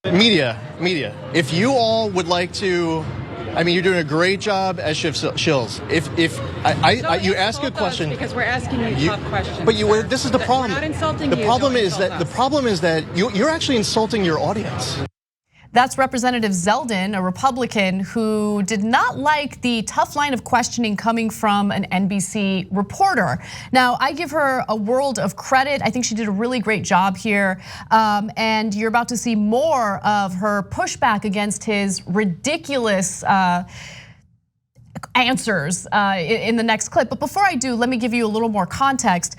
Media. If you all would like to, I mean, you're doing a great job as shills. You ask a question because we're asking you tough questions. But this is the problem. We're not insulting the you. Problem is that you're actually insulting your audience. That's Representative Zeldin, a Republican who did not like the tough line of questioning coming from an NBC reporter. Now, I give her a world of credit. I think she did a really great job here. And you're about to see more of her pushback against his ridiculous answers in the next clip. But before I do, let me give you a little more context.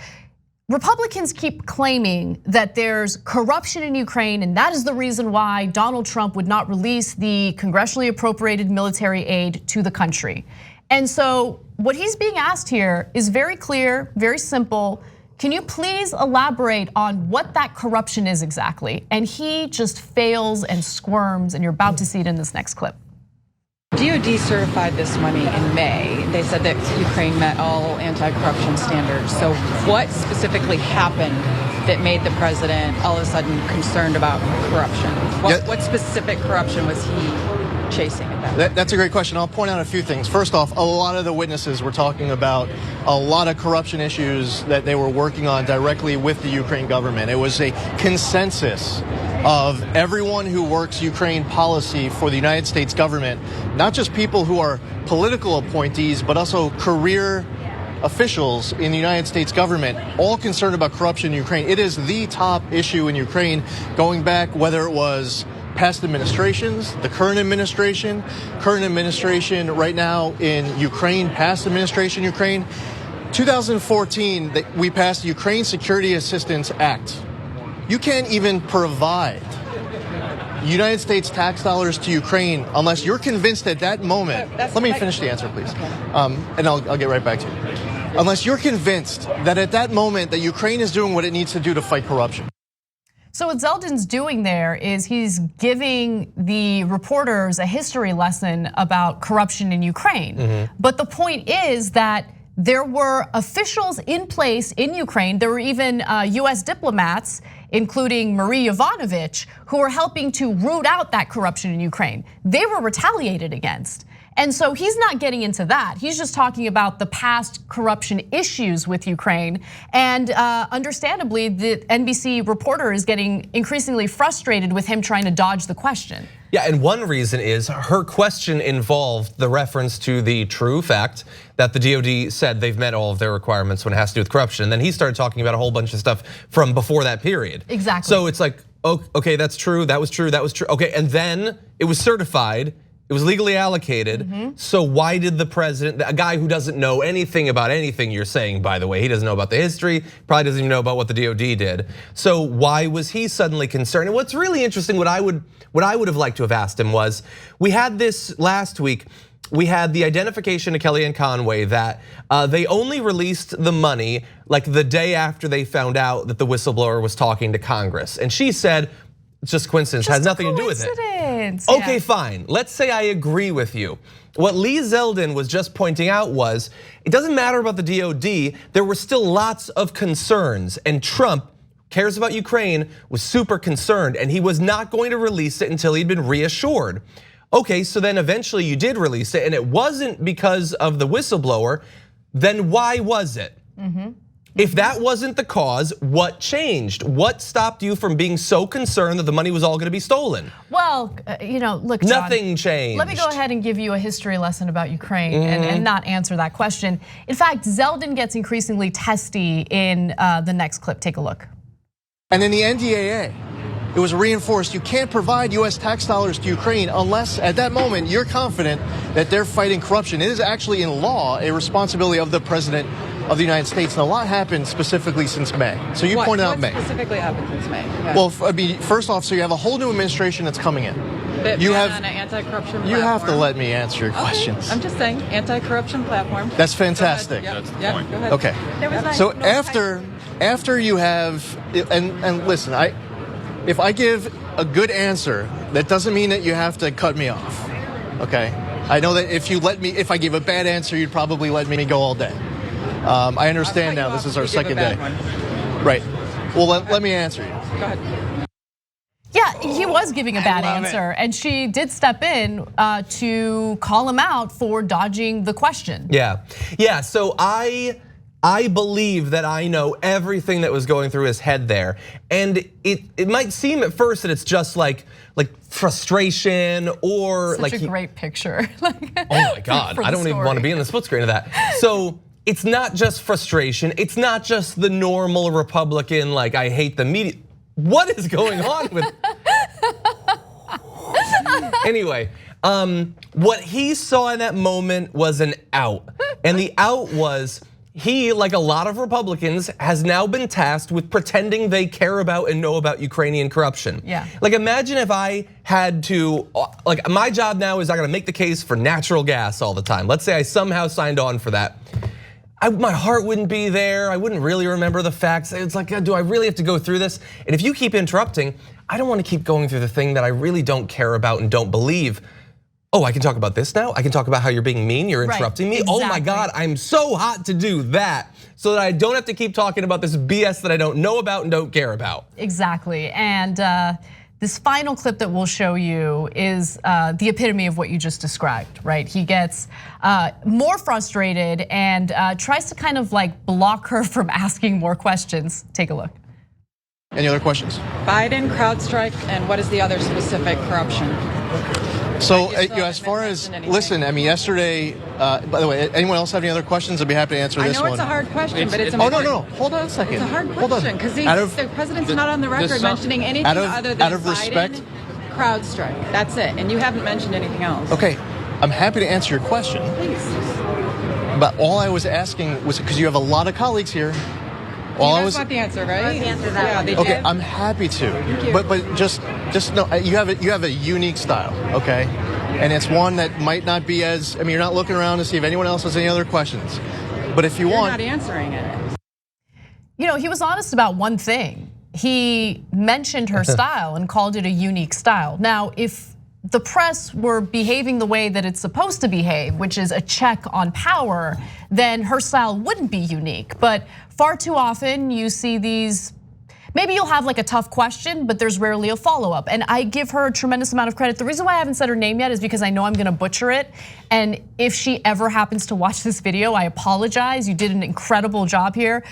Republicans keep claiming that there's corruption in Ukraine, and that is the reason why Donald Trump would not release the congressionally appropriated military aid to the country. And so what he's being asked here is very clear, very simple. Can you please elaborate on what that corruption is exactly? And he just fails and squirms, and you're about to see it in this next clip. DOD certified this money in May. They said that Ukraine met all anti-corruption standards. So what specifically happened that made the president all of a sudden concerned about corruption? What specific corruption was he chasing at that? That's a great question. I'll point out a few things. First off, a lot of the witnesses were talking about a lot of corruption issues that they were working on directly with the Ukraine government. It was a consensus of everyone who works Ukraine policy for the United States government, not just people who are political appointees, but also career officials in the United States government, all concerned about corruption in Ukraine. It is the top issue in Ukraine, going back whether it was past administrations, the current administration right now in Ukraine, past administration Ukraine. 2014, we passed the Ukraine Security Assistance Act. You can't even provide United States tax dollars to Ukraine unless you're convinced at that moment. Let me finish the answer, please. Okay. And I'll get right back to you. Unless you're convinced that at that moment that Ukraine is doing what it needs to do to fight corruption. So what Zeldin's doing there is he's giving the reporters a history lesson about corruption in Ukraine. But the point is that there were officials in place in Ukraine. There were even US diplomats, including Marie Yovanovitch, who were helping to root out that corruption in Ukraine. They were retaliated against. And so he's not getting into that. He's just talking about the past corruption issues with Ukraine. And understandably, the NBC reporter is getting increasingly frustrated with him trying to dodge the question. Yeah, and one reason is her question involved the reference to the true fact that the DOD said they've met all of their requirements when it has to do with corruption. And then he started talking about a whole bunch of stuff from before that period. Exactly. So it's like, oh, okay, that's true, that was true, that was true. Okay, and then it was certified. It was legally allocated. So why did the president, a guy who doesn't know anything about anything you're saying, by the way, he doesn't know about the history, probably doesn't even know about what the DOD did. So why was he suddenly concerned? And what's really interesting, what I would have liked to have asked him was, we had this last week, we had the identification of Kellyanne Conway that they only released the money like the day after they found out that the whistleblower was talking to Congress. And she said, it's just coincidence, has nothing to do with it. Okay, fine. Let's say I agree with you. What Lee Zeldin was just pointing out was, it doesn't matter about the DOD, there were still lots of concerns, and Trump cares about Ukraine, was super concerned, and he was not going to release it until he'd been reassured. Okay, so then eventually you did release it, and it wasn't because of the whistleblower, then why was it? If that wasn't the cause, what changed? What stopped you from being so concerned that the money was all gonna be stolen? Well, look, John, nothing changed. Let me go ahead and give you a history lesson about Ukraine and not answer that question. In fact, Zeldin gets increasingly testy in the next clip. Take a look. And in the NDAA, it was reinforced, you can't provide US tax dollars to Ukraine unless at that moment you're confident that they're fighting corruption. It is actually in law a responsibility of the president of the United States, and a lot happened specifically since May. So you pointed out May. What specifically happened since May? Yeah. Well, first off, so you have a whole new administration that's coming in. You have an anti-corruption platform. You have to let me answer your questions. I'm just saying, anti-corruption platform. That's fantastic. That's the point. Go ahead. Okay. So after you have, and listen, if I give a good answer, that doesn't mean that you have to cut me off. Okay. I know that if I give a bad answer, you'd probably let me go all day. I understand now. This is our second day. Right. Well, let me answer you. Go ahead. Yeah, He was giving a bad answer, and she did step in to call him out for dodging the question. Yeah. So I believe that I know everything that was going through his head there, and it might seem at first that it's just like frustration or Such a great picture. Oh my God, I don't even want to be in the split screen of that. So it's not just frustration. It's not just the normal Republican, like I hate the media. What is going on with? Anyway, what he saw in that moment was an out, and the out was he, like a lot of Republicans, has now been tasked with pretending they care about and know about Ukrainian corruption. Yeah. Like imagine if I had to, like my job now is I gotta make the case for natural gas all the time. Let's say I somehow signed on for that. My heart wouldn't be there. I wouldn't really remember the facts. It's like, do I really have to go through this? And if you keep interrupting, I don't want to keep going through the thing that I really don't care about and don't believe. Oh, I can talk about this now? I can talk about how you're being mean, you're interrupting me? Exactly. Oh my God, I'm so hot to do that so that I don't have to keep talking about this BS that I don't know about and don't care about. Exactly, and this final clip that we'll show you is the epitome of what you just described, right? He gets more frustrated and tries to kind of like block her from asking more questions. Take a look. Any other questions? Biden, CrowdStrike, and what is the other specific corruption? So as far as, listen, I mean, yesterday, by the way, anyone else have any other questions? I'd be happy to answer this one. I know it's a hard question, but it's Oh, important. no, hold on a second. It's a hard question, because the president's not on the record mentioning anything other than Biden, CrowdStrike. That's it, and you haven't mentioned anything else. Okay, I'm happy to answer your question. Please. But all I was asking was, because you have a lot of colleagues here, You guys want the answer, right? The answer that yeah, they okay, did. I'm happy to. Thank you. But just know you have a unique style, okay? And it's one that might not be as, I mean, you're not looking around to see if anyone else has any other questions. But if you You're want, not answering it. You know, he was honest about one thing. He mentioned her style and called it a unique style. Now, if the press were behaving the way that it's supposed to behave, which is a check on power, then her style wouldn't be unique. But far too often you see these, maybe you'll have like a tough question, but there's rarely a follow-up. And I give her a tremendous amount of credit. The reason why I haven't said her name yet is because I know I'm gonna butcher it. And if she ever happens to watch this video, I apologize. You did an incredible job here.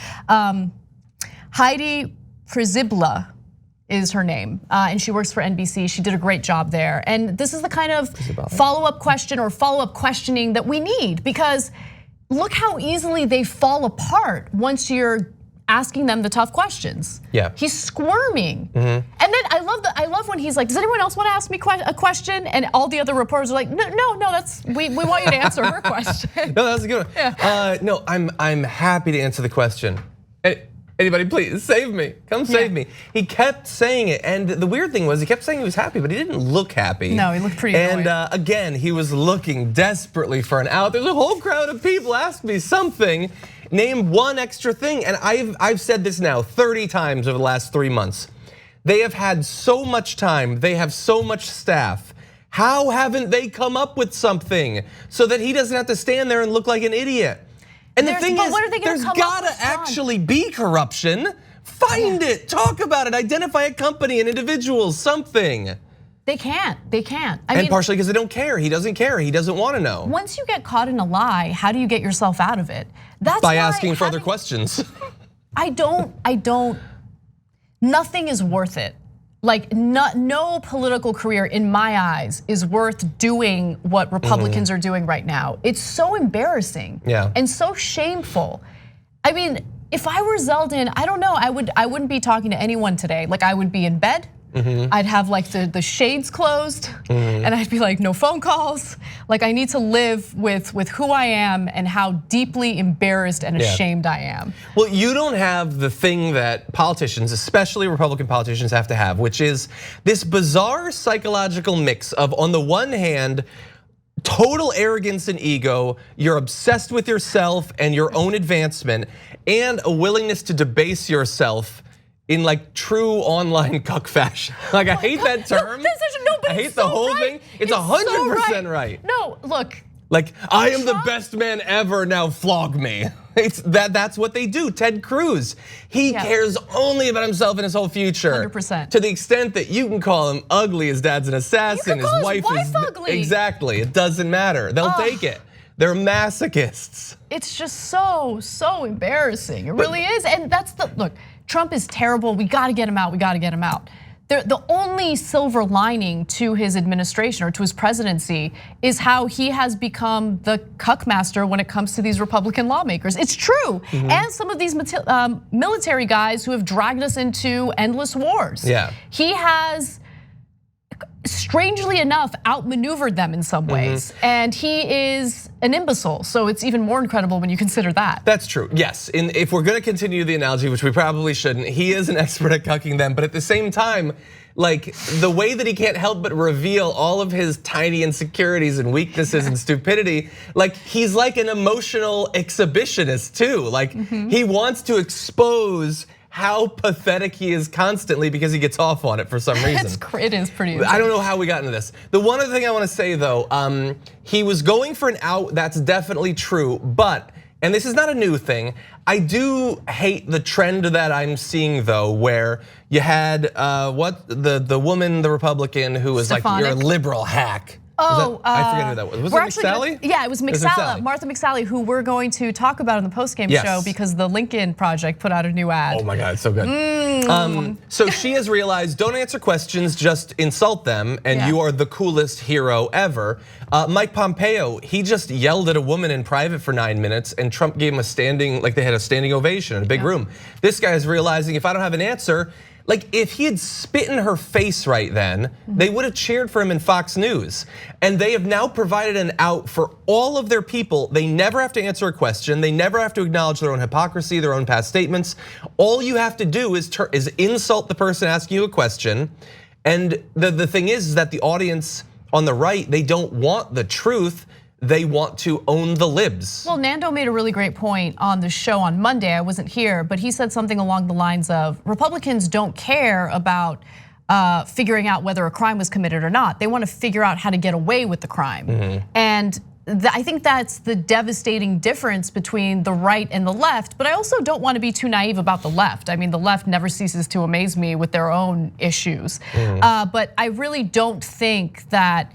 Heidi Przybilla is her name, and she works for NBC. She did a great job there. And this is the kind of follow-up question or follow-up questioning that we need, because look how easily they fall apart once you're asking them the tough questions. Yeah. He's squirming. And then I love when he's like, does anyone else want to ask me a question? And all the other reporters are like, no, that's, we want you to answer her question. No, that's a good one. Yeah. No, I'm happy to answer the question. Anybody, please save me. Come save me. He kept saying it, and the weird thing was he kept saying he was happy, but he didn't look happy. No, he looked pretty annoyed. And again, he was looking desperately for an out. There's a whole crowd of people ask me something. Name one extra thing, and I've said this now 30 times over the last 3 months. They have had so much time. They have so much staff. How haven't they come up with something so that he doesn't have to stand there and look like an idiot? And the thing is, there's gotta actually be corruption. Find it, talk about it, identify a company, an individual, something. They can't. I mean, partially because they don't care. He doesn't care. He doesn't want to know. Once you get caught in a lie, how do you get yourself out of it? That's by asking further questions. I don't. Nothing is worth it. Like no political career in my eyes is worth doing what Republicans are doing right now. It's so embarrassing and so shameful. I mean, if I were Zeldin, I don't know, I wouldn't be talking to anyone today. Like I would be in bed. I'd have like the shades closed and I'd be like, no phone calls. Like I need to live with who I am and how deeply embarrassed and ashamed I am. Well, you don't have the thing that politicians, especially Republican politicians, have to have, which is this bizarre psychological mix of, on the one hand, total arrogance and ego, you're obsessed with yourself and your own advancement, and a willingness to debase yourself in like true online cuck fashion. Like I hate that term. No, I hate the whole thing. It's 100% right. No, look, Like, I am the best man ever, now flog me. That's what they do. Ted Cruz, he cares only about himself and his whole future. 100%. To the extent that you can call him ugly, his dad's an assassin, his wife is ugly. Exactly, it doesn't matter. They'll take it. They're masochists. It's just so embarrassing. It really is, and that's look. Trump is terrible. We got to get him out. We got to get him out. The only silver lining to his administration or to his presidency is how he has become the cuck master when it comes to these Republican lawmakers. It's true. And some of these military guys who have dragged us into endless wars. Yeah. He has, strangely enough, outmaneuvered them in some ways. And he is an imbecile, so it's even more incredible when you consider that. That's true, yes. If we're gonna continue the analogy, which we probably shouldn't, he is an expert at cucking them, but at the same time, like the way that he can't help but reveal all of his tiny insecurities and weaknesses and stupidity, like he's like an emotional exhibitionist too. Like he wants to expose how pathetic he is constantly because he gets off on it for some reason. It is pretty insane. I don't know how we got into this. The one other thing I want to say though, he was going for an out, that's definitely true, but, and this is not a new thing, I do hate the trend that I'm seeing though, where you had, the woman, the Republican who was like, you're a liberal hack. I forget who that was. Was it McSally? Yeah, it was McSally, Martha McSally, who we're going to talk about in the postgame show because the Lincoln Project put out a new ad. Oh my God, so good. So she has realized, don't answer questions, just insult them, and you are the coolest hero ever. Mike Pompeo, he just yelled at a woman in private for 9 minutes, and Trump gave him a standing, like they had a standing ovation in a big room. This guy is realizing, if I don't have an answer, like if he had spit in her face right then, they would have cheered for him in Fox News. And they have now provided an out for all of their people. They never have to answer a question. They never have to acknowledge their own hypocrisy, their own past statements. All you have to do is insult the person asking you a question. And the thing is that the audience on the right, they don't want the truth. They want to own the libs. Well, Nando made a really great point on the show on Monday. I wasn't here, but he said something along the lines of Republicans don't care about figuring out whether a crime was committed or not. They want to figure out how to get away with the crime. And I think that's the devastating difference between the right and the left, but I also don't want to be too naive about the left. I mean, the left never ceases to amaze me with their own issues. But I really don't think that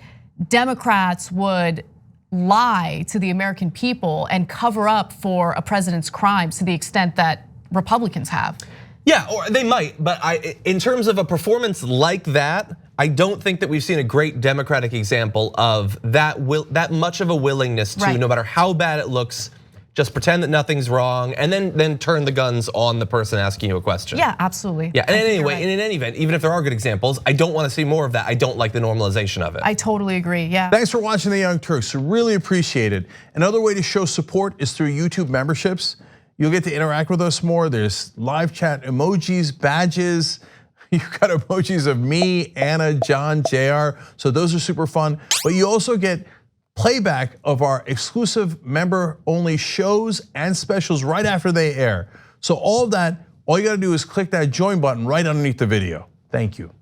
Democrats would lie to the American people and cover up for a president's crimes to the extent that Republicans have. Yeah, or they might, but in terms of a performance like that, I don't think that we've seen a great Democratic example of that much of a willingness to, no matter how bad it looks, just pretend that nothing's wrong and then turn the guns on the person asking you a question. Yeah, absolutely. Yeah, and anyway, in any event, even if there are good examples, I don't want to see more of that. I don't like the normalization of it. I totally agree, yeah. Thanks for watching the Young Turks, really appreciate it. Another way to show support is through YouTube memberships. You'll get to interact with us more. There's live chat emojis, badges. You've got emojis of me, Anna, John, JR. So those are super fun. But you also get playback of our exclusive member-only shows and specials right after they air. So all of that, all you gotta do is click that join button right underneath the video. Thank you.